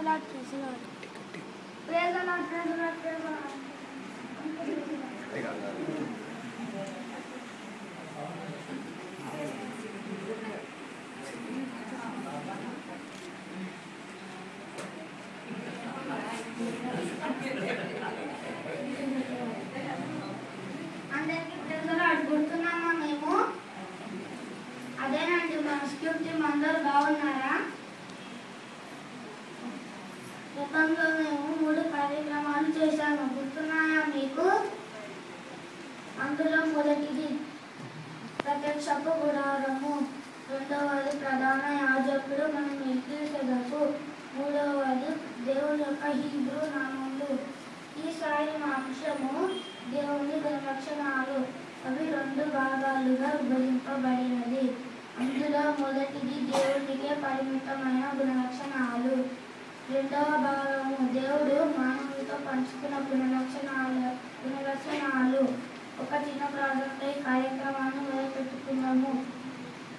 అందరికీ ప్రజలు అడుగుతున్నామా మేము? అదేనండి మన స్క్యూట్ టీం అందరూ బాగున్నారా? గతంలో మేము 3 కార్యక్రమాలు చేశాము, గుర్తున్నాయా మీకు? అందులో మొదటిది ప్రత్యక్షపు గుడారము, రెండవది ప్రధాన యాజకుడు మన మెల్కీసెదెకు, మూడవది దేవుని యొక్క హీబ్రూ నామములు. ఈసారి మా అంశము దేవుని గుణలక్షణాలు. అవి 2 భాగాలుగా విభజింపబడినది. అందులో మొదటిది దేవునికే పరిమితమైన గుణలక్షణాలు. రెండవ భాగము దేవుడు మానవులతో పంచుకున్న గుణలక్షణాలు. ఒక చిన్న ప్రాజెక్ట్ కార్యక్రమాన్ని మొదలుపెట్టుకున్నాము.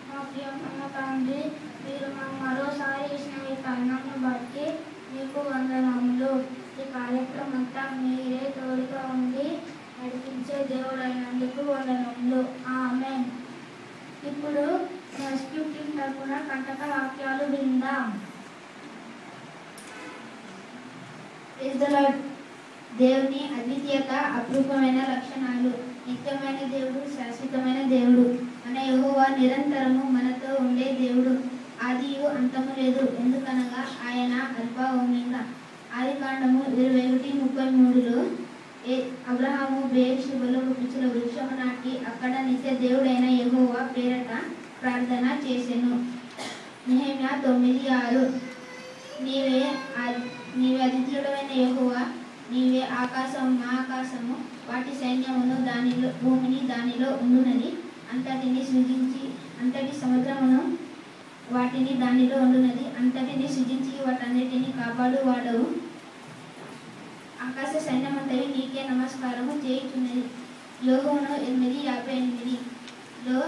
మా ప్రియమైన తండ్రి, మీరు మరోసారి ఇచ్చిన ఈ తరుణాన్ని బట్టి మీకు వందనములు. ఈ కార్యక్రమం అంతా మీరే తోడుగా ఉండి నడిపించే దేవుడైనందుకు వందనములు. ఆమేన్. ఇప్పుడు రెస్క్యూ టీం తరపున కంటక వాక్యాలు విందాం. దేవుని అద్వితీయత, అపరూపమైన లక్షణాలు. నిత్యమైన దేవుడు, శాశ్వతమైన దేవుడు. మన యెహోవా నిరంతరము మనతో ఉండే దేవుడు. ఆదియు అంతము లేదు, ఎందుకనగా ఆయన అల్ఫా ఓమెగా. ఆదికాండము 21:33లో అబ్రహాము బెయేర్షెబలో పిచ్చుల వృక్షము నాటి అక్కడ నిత్య దేవుడైన యెహోవా పేరట ప్రార్థన చేసెను. నెహెమ్యా 9:6 నీవే అద్వితీయుడైన యెహోవా, నీవే ఆకాశము మా ఆకాశము, వాటి సైన్యమును దానిలో, భూమిని దానిలో ఉండునది అంతటిని సృజించి, అంతటి సముద్రమును వాటిని దానిలో ఉండునది అంతటిని సృజించి వాటన్నిటిని కాపాడు వాడవు. ఆకాశ సైన్యమంతవి నీకే నమస్కారము చేయుచున్నది. యోహోను 8:58లో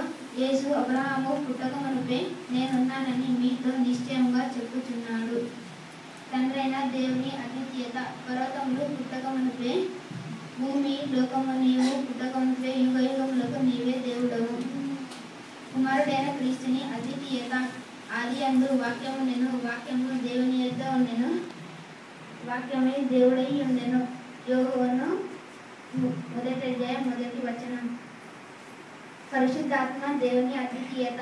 యేసు అబ్రహాము పుట్టకమునుపే నేనున్నానని మీతో నిశ్చయముగా చెప్పుచున్నాడు. తండ్రైన దేవుని అద్వితీయత. పర్వతములు పుట్టకమునుపే, భూమి లోకము నీవు పుట్టకమునుపే యుగయుగములకు నీవే దేవుడవు. కుమారుడైన క్రీస్తుని అద్వితీయత. ఆదియందు వాక్యము ఉండెను, వాక్యము దేవుని యొద్ద ఉండెను, వాక్యమే దేవుడై ఉండెను. యోహోను 1:1. పరిశుద్ధాత్మ. దేవుని అద్వితీయత.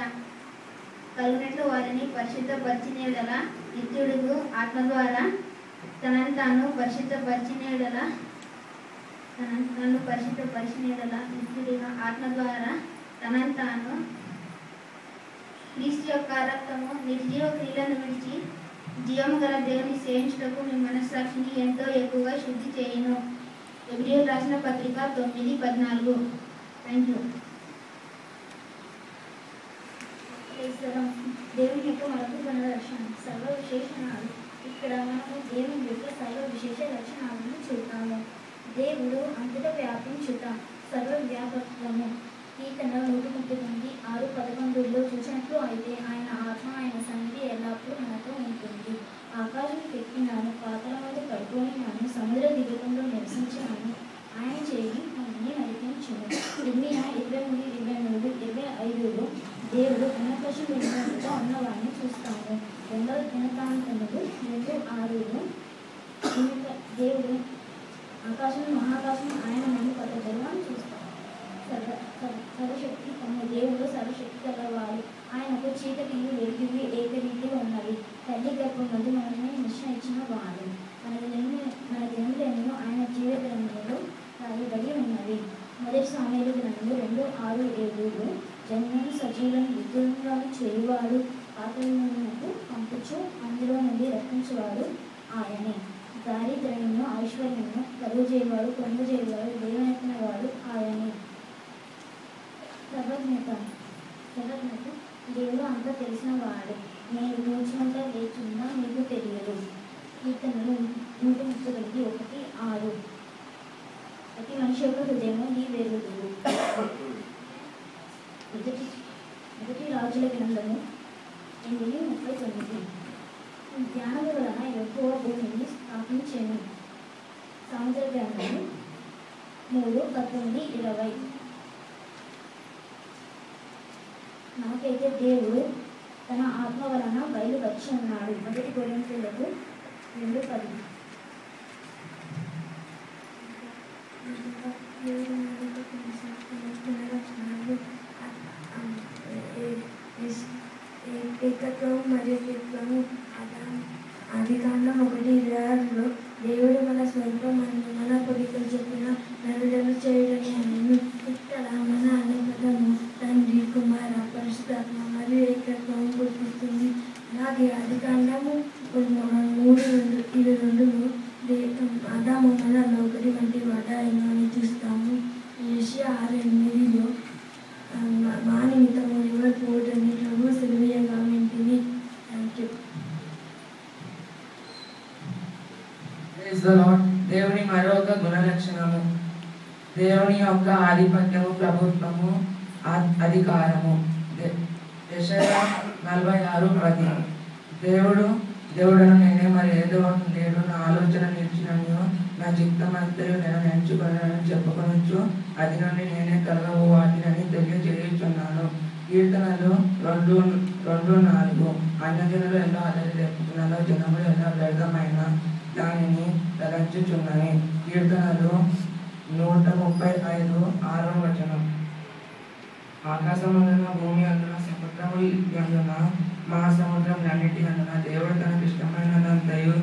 కలుగునట్లు వారిని పరిశుద్ధపరిచిన యెడల నిత్యుడు ఆత్మ ద్వారా తనను తాను పరిశుద్ధపరిచిన యెడల నిత్యుడిగా ఆత్మ ద్వారా తనను తాను క్రీస్తు యొక్క రక్తము నిర్జీవ క్రియలను విడిచి జీవము గల దేవుని సేవించుటకు మీ మనస్సాక్షిని ఎంతో ఎక్కువగా శుద్ధి చేయును. ఎబ్రియలు రాసిన పత్రిక 9:14. Thank you. దేవుని యొక్క మరొక గుణలక్షణం సర్వ విశేషణాలు. ఇక్కడ మనము దేవుని యొక్క సర్వ విశేష లక్షణాలను చూద్దాము. దేవుడు అంతటా వ్యాపించుట, సర్వ వ్యాపకము. కీర్తన 139:6-11లో చూసినట్లు అయితే ఆయన ఆత్మ, ఆయన సన్నిధి ఎల్లప్పుడూ మనతో ఉంటుంది. ఆకాశం ఎక్కినాను, పాతాళములో పడిపోయినాను, సముద్ర దిగుతంలో నివసించినాను, ఆయన చేయి మనల్ని నడిపించును. ఇర్మియా 23:25లో దేవుడు అన్నపశు వినోదంతో ఉన్నవాడిని చూస్తాము. 2వ దినవృత్తాంతములు 2:6లో దేవుడు ఆకాశం మహాకాశం ఆయన ముందు పట్టజలను చూస్తాము. సర్వశక్తి దేవుడు సర్వశక్తి గలవాడు. ఆయనకు చీకటియు వెలుగువి ఏకరీతిగా ఉన్నవి. తల్లి గర్భం నుండి మనల్ని నిశ్చయించిన వాడు. మన జన్మలను ఆయన జీవ గ్రంథంలో రాయబడి ఉన్నవి. 1 సామెయేలు గ్రంథం 2:6-7లో జన్మను సజీవులను విద్యులను చేయువాడు, పాతాళమునకు పంపుచు అందులో నుండి రక్షించేవాడు ఆయనే. దారిద్ర్యమును ఐశ్వర్యమును కలుగజేయవాడు, పొందజేయవాడు, దేవునెత్తిన వాడు ఆయనే. సర్వజ్ఞత. దేవుడు అంతా తెలిసిన వాడు. నేను కూర్చుంటా లేచున్నా మీకు తెలియదు. కీర్తనలు 139:1-6. ప్రతి మనిషి యొక్క హృదయము నీ వెలుగు. మొదటి రాజుల గ్రంథము 8:39. జ్ఞానము వలన ఎక్కువ స్థాపించెను. సామెతల గ్రంథము 3:19-20. నాకైతే దేవుడు తన ఆత్మ వలన బయలుపరిచి ఉన్నాడు. 1 కొరింథీయులకు 2:10. ఏకత్వము మరియు త్రిత్వము. ఆదికాండం 1:26లో దేవుడు మన స్వల్పమందు మన పొలికలు చెప్పిన నరులను చేయడని ఆయనను. ఇక్కడ మన అనే పదము తండ్రి, కుమార, పరిశుద్ధాత్మ మరియు ఏకత్వము గుర్తిస్తుంది. అలాగే ఆదికాండము 3:22లో ఆదాము మనలో ఒకటి వంటి వాడాయను అని చూస్తాము. యెషయా 6:8లో మా నిమిత్తము ఎవరు పోటని ప్రభు సెలవీయంగా వింటిని. Thank you. దేవుని మరొక గుణలక్షణము దేవుని యొక్క ఆధిపత్యము, ప్రభుత్వము, అధికారము. యెషయా 46:10. దేవుడను నేనే, మరి ఏదో లేడు, నా ఆలోచన నిలిచినను, నా చిత్తమంతయు నేను ఎంచుకున్నానని చెప్పుకొనొచ్చు. అది నుండి నేనే కలగవు వాటిని తెలియజేయుచున్నాను. కీర్తనలు 2:4. అన్యజనులు ఎలా అల్లరి రేపుతున్నదో జనములు ఎలా వ్యర్థమైన దానిని తలంచుచున్నాయి. కీర్తనలు 135:6. ఆకాశమందున, భూమి అందున, సముద్రము అందున, మహాసముద్రం అన్నిటి అందున దేవుడు తనకు ఇష్టమైనదంతయు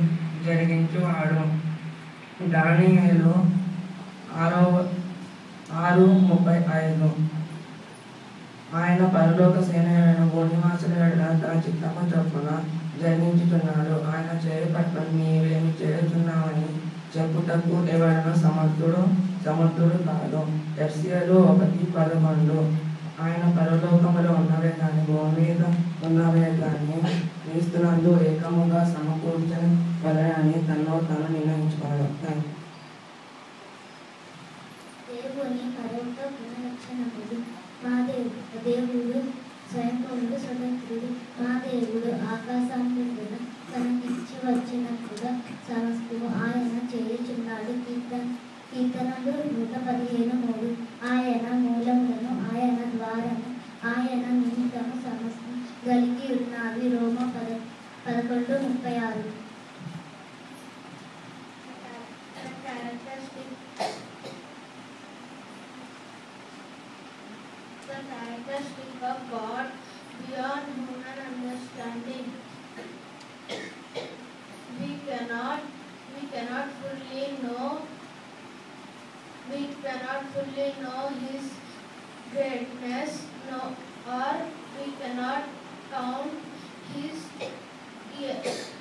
జరిగించువాడు. దానియేలు 6:35. ఆయన పరలోక సేనలను భూనివాసులను తన చిత్తము చొప్పున జరిగించుచున్నాడు. ఆయన చేయ పట్ల నీవేమి చేయుచున్నావని చెప్పుటకు ఎవడను సమర్థుడు కాదు. ఎఫెసీయులు 1:11. ఆయన పరలోకములో ఉన్నవే కానీ భూమి మీద ఉన్నవే కానీ క్రీస్తునందు ఏకముగా సమకూర్చవలెనని తనలో తాను నిర్ణయించుకున్నాడు. దేవుని మరొక గుణలక్షణములు. మా దేవుడు స్వయంభూవుడు, స్వతంత్రుడు. మా దేవుడు ఆకాశాన్ని తనకిచ్చి వచ్చినట్టుగా సమస్తము ఆయన చేయుచున్నాడు. కీర్తనలు 115:3. ఆయన మూలములను, ఆయన ద్వారము, ఆయన నిమిత్తము సమస్తం కలిగి ఉన్నవి. రోమ 11:36. The characteristic of God beyond human understanding. We cannot fully know His greatness, or we cannot count His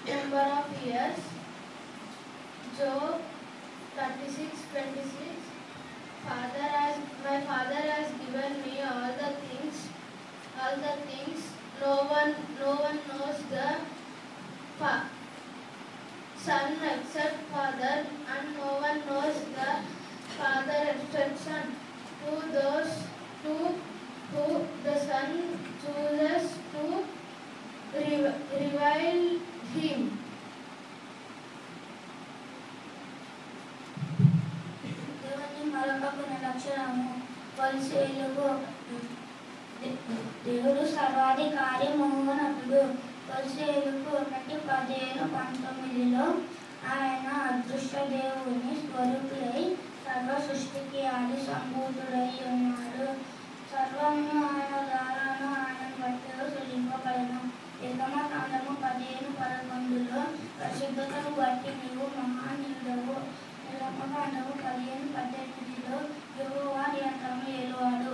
number of years. Job 36:26. My Father has given me all the things. No one knows the Son except Father, and no one knows the Father except Son. To those who the Son chooses to revile Him. దేవుని మరొక గుణలక్షణము పరిశీలకు. దేవుడు సర్వాధికారి, మహోన్నతుడు. పరిశీలకు 1:15-19లో ఆయన అదృశ్య దేవుని స్వరూపుడై సర్వ సృష్టికి ఆది సంభూతుడై ఉన్నాడు. సర్వము ఆయన ద్వారాను ఆయన బట్టి సృజింపబడెను. నిర్గమకాండము 15:11లో పరిశుద్ధతను బట్టి నీవు మహానీయుడవు. నిర్గమకాండము 15:18లో యెహోవా నీ అంతము ఏలువాడు.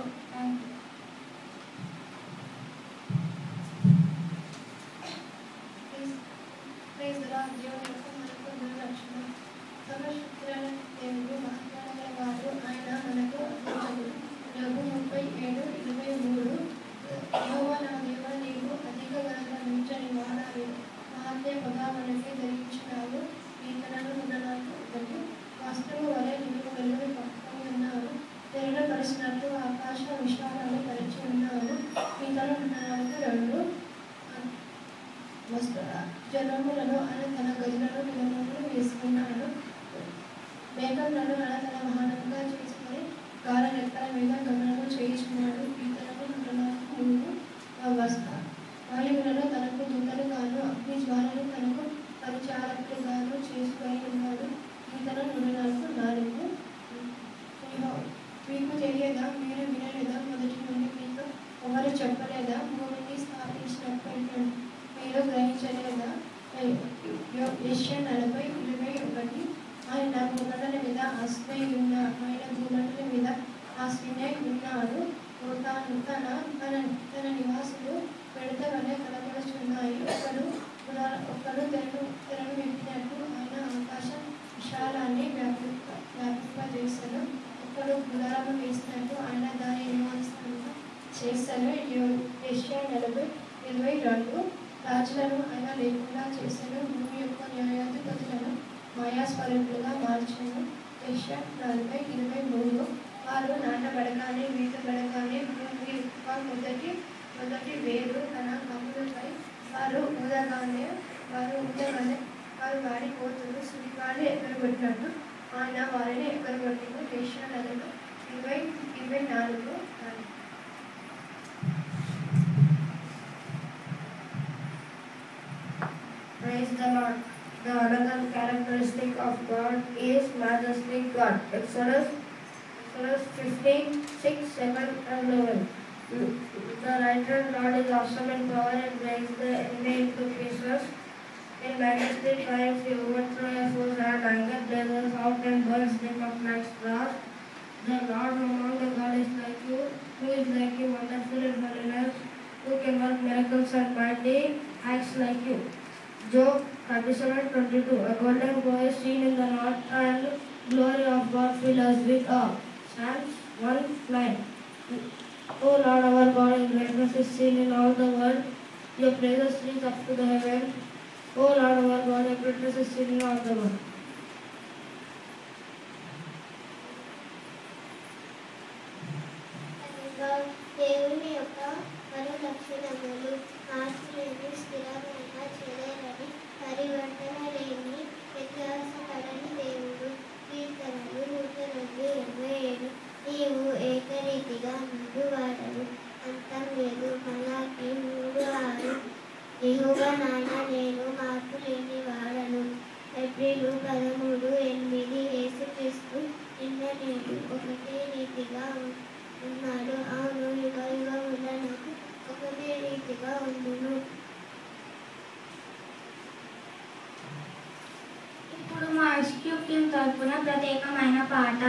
దేవుడు మహాగణవాడు, ఆయన మనకు యోబు 37:23. యెహోవా నా దేవా, నీవు అధిక ఘనత మించని వాడాలి. మహాత్య పదావనికి ధరించినావు. కీర్తనలు 104:1. వాస్తవ వలె నీవు వెలుగుని పట్టుకొని ఉన్నావు. తెరపరిచినట్లు ఆకాశ విశాలాలు పరిచి ఉన్నావు. కీర్తనలు 104:2. జనములను ఆయన తన గదులను నిలబడులు వేసుకున్నాడు. యెషయా 40:21 ఆయన భూమండల మీద ఆశ్రయుడై ఉన్నాడు. తన నివాసులు పెడత వలె కనబడుచున్నాయి. ఒకడు తెరను విప్పినట్టు ఆయన ఆకాశ విశాలాన్ని వ్యాపింపజేసెను. ఒకడు గుడారము వేసినట్టు ఆయన దాని నివాసంగా చేసెను. యెషయా 40:22 రాజులను ఆయన లేకుండా చేసెను. భూమి యొక్క న్యాయాధిపతులను మాయాస్వరూపులుగా మార్చెను. యెషయా 40:23 వారు నాటబడగానే వీటబడగానే భూమి యొక్క మొదటి వేరు తన కమ్ములపై వారు ఊదగానే వారు వాడిపోతులు సుడిగాలి ఎగరగొట్టినట్టు ఆయన వారిని ఎగరగొట్టిన. యెషయా 40:24 Praise the Lord. The another characteristic of God is majestic God. Exodus 15:6, 7 and 11. The writer God is awesome in power and breaks the enemy into pieces. In majesty triumph he overthrows a foe's hand, anger blazes out and burns them up like stars. The Lord among the God is like you, who is like you, wonderful in holiness, who can work miracles and mighty acts like you. Job 37:22. A golden boy is seen in the north, and glory of God fills us with awe. Psalms 1:9. O Lord, our God, your greatness is seen in all the world. Your praises reach up to the heavens. O Lord, our God, your greatness is seen in all the world. దేవుని యొక్క మరో లక్షణములు మార్పులేని స్థిరమైన చెలరని పరివర్తన లేని వ్యత్యాసపడని దేవుడు. కీర్తనలు 102:27. నీవు ఏకరీతిగా ముందు వాడవు, అంతం లేదు. మలాకి 3:6. యెహోవా నాయన నేను మార్పు లేని వాడను. ఏప్రిల్ 13:8. యేసుక్రీస్తు నిన్న నేడు ఒకటే రీతిగా ఉన్నాడు. అవును, యుగ యుగముల నాకు ఒకటే రీతిగా ఉండును. ఇప్పుడు మా ఎగ్జిక్యూటివ్ టీం తరపున ప్రత్యేకమైన పాట.